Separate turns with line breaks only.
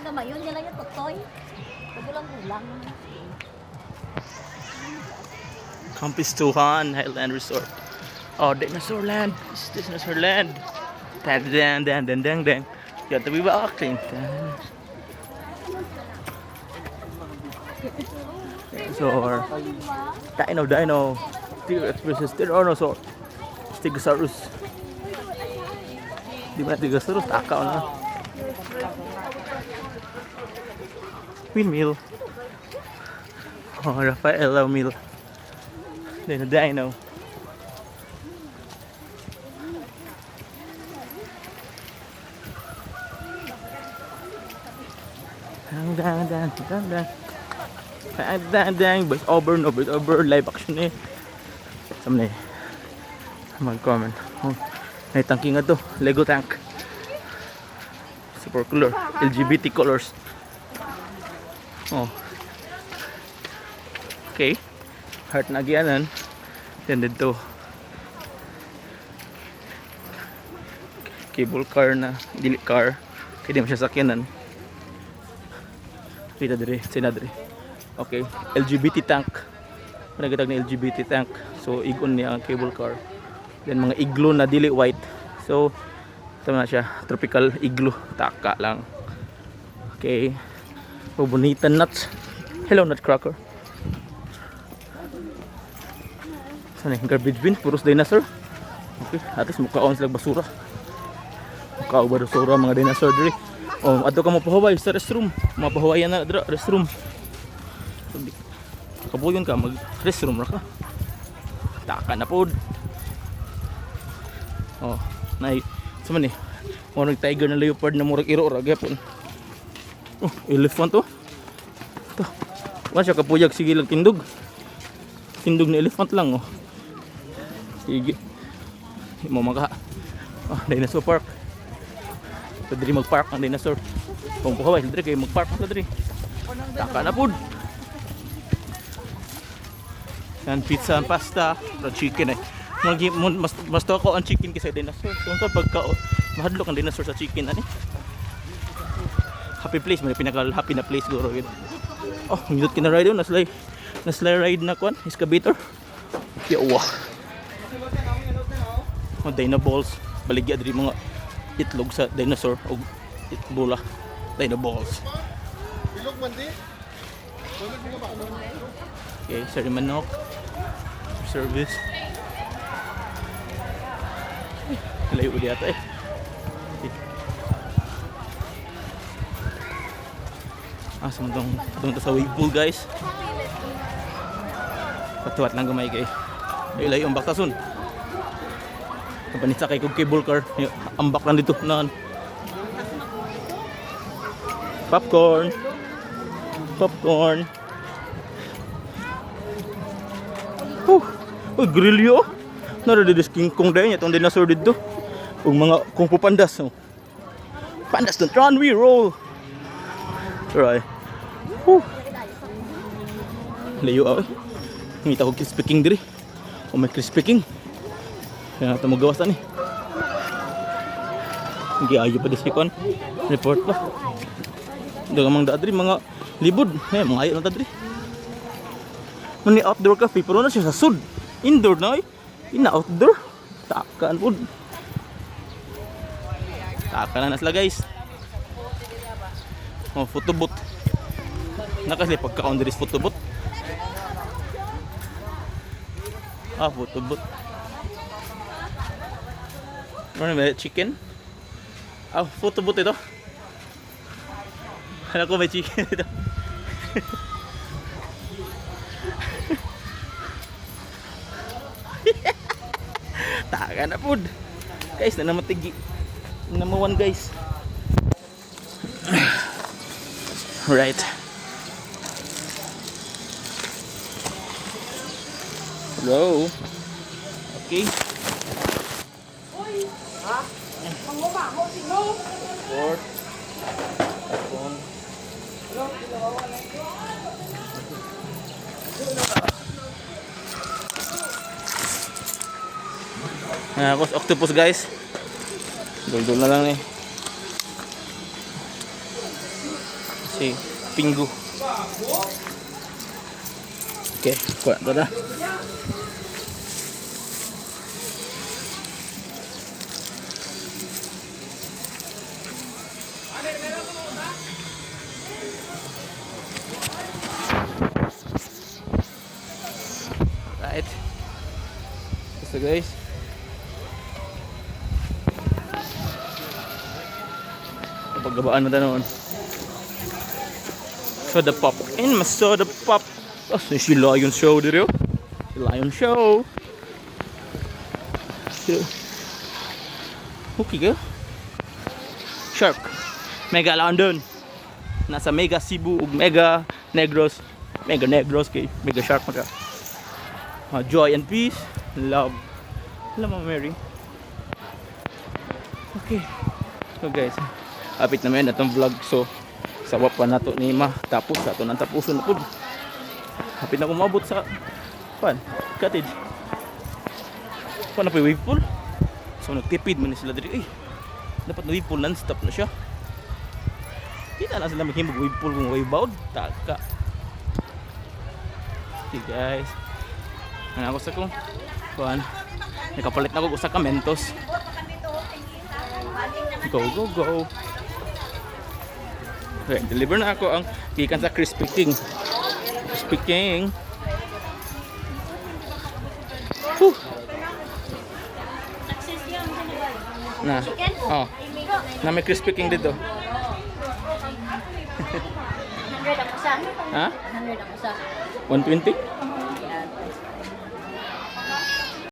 gamay yun, yan lang yung totoy. Magulang-gulang.
Kampistuhan Highland Resort. Oh, Dinosaur Land. It's Dinosaur Land. Dang, dang, dang, dang, dang, dang. You have to be back. Dinosaur. Dino. T-Rex versus Tyrannosaurus. Stegosaurus. Di ba Stegosaurus? Takaw na. Windmill. Oh, Rafaela Mill. Dino.
Dang.
Voice over, no voice over, live action eh. Samne mag-comment. Oh, may tangki nga to, Lego tank. Super color, LGBT colors. Oh. Okay. Heart na gyanan. Then dito cable car na dili car. Kaya di mo siya sakyanan. Kita diri, sinadri. Okay, LGBT tank. Nagitag na LGBT tank. So igon niya ang cable car. Then mga igloo na dili white. So tama na siya, tropical igloo, taka lang. Okay. Oh, bonita nuts. Hello nutcracker. Sana yung garbage bin, puros dinosaur. Okay, at least mukhaon sila basura. Mukhaon basura mga dinosaur diri. Oh, ato ka mapahuway sa restroom. Mapahuwayan na dira restroom. Kabuyon ka mag restroom ra ka. Taka na pod. Oh, nay. Sama ni. Murag tiger na leopard na murag iro ra gyapon. Oh, elephant to. To. Wa siya kapuyag sige lang tindog. Tindog ni elephant lang oh. Sige. Mo maka. Oh, dinosaur park. Sa diri mag-park ang dinosaur. Kung puhaway, sa diri kayo mag-park sa diri. Taka na pod. Yan, pizza and pasta, fried chicken eh. Mas to ako ang chicken kaysa dinosaur. So pagka mahadlok ang dinosaur sa chicken ani. Happy place, may pinaka-happy na place guro yun. Oh, minut kina ride yun, naslay ride na kwan, excavator. Yawa. Oh, dino balls, baligya diri mga itlog sa dinosaur o bola. Dino balls.
Ilog man di.
Okay, sari manok. Service. Layo ulit ata eh. Sumutong sa wave pool guys. Patuwat lang gamay kay. Layo ang baktason. Kapanisa kay kog cable car. Ambak lang dito na. Popcorn. Oh, grilyo. Nara dito King Kong dahil itong dinosaur dito. Ug mga kung pupandas. Oh. Pandas don't run, we roll. Right. Layo ako eh. Ngita ko crispy king diri. O may crispy king. Kaya natin magawasan eh. Hindi ayo pa disikon. Report pa. Dagang mga dadri, mga libod. Mga ayo na dadri. Mani outdoor cafe, pero na siya sa sud. Indoor na eh. Ina outdoor. Takaan po. Taka na sila guys. Oh, photobooth. Nakasli pagka-on there is photobooth. Photobooth. Ano may chicken? Photobooth ito. Alam ko may chicken ito. Taka na po. Guys, na naman tigi. Number 1 guys. Right. Hello. Okay. Fourth. Octopus guys. Dul-dul na lang eh. Si Pingu. Okay, kuha ito na. Right. So guys. Paggabaan na noon. Soda pop. In my soda pop. Oh, si Lion Show dito. Si Lion Show. Okay ka? Shark. Mega London. Nasa Mega Cebu ug Mega Negros. Mega Negros kay Mega Shark maka. Joy and peace, love. Love mo Mary. Okay. So guys, apit na may natong vlog. So sawa pa nato ni tapos ato nang tapuson na pud. Apit na kumabot sa cottage. Na pa wave pool. So nagtipid man ni sila diri. Eh, dapat na wave pool non-stop na siya. Kita na sila maghimog wave pool kung wave bound. Taka. Okay guys. Ano ako sa kong nakapalit na ako sa kamentos. Go, go, go. Okay, deliver na ako ang gikan sa Crispy King. Crispy King. Whew. Na. Oh. Na may Crispy King dito.
100 ang isa.
Ha?
100 ang isa.
120?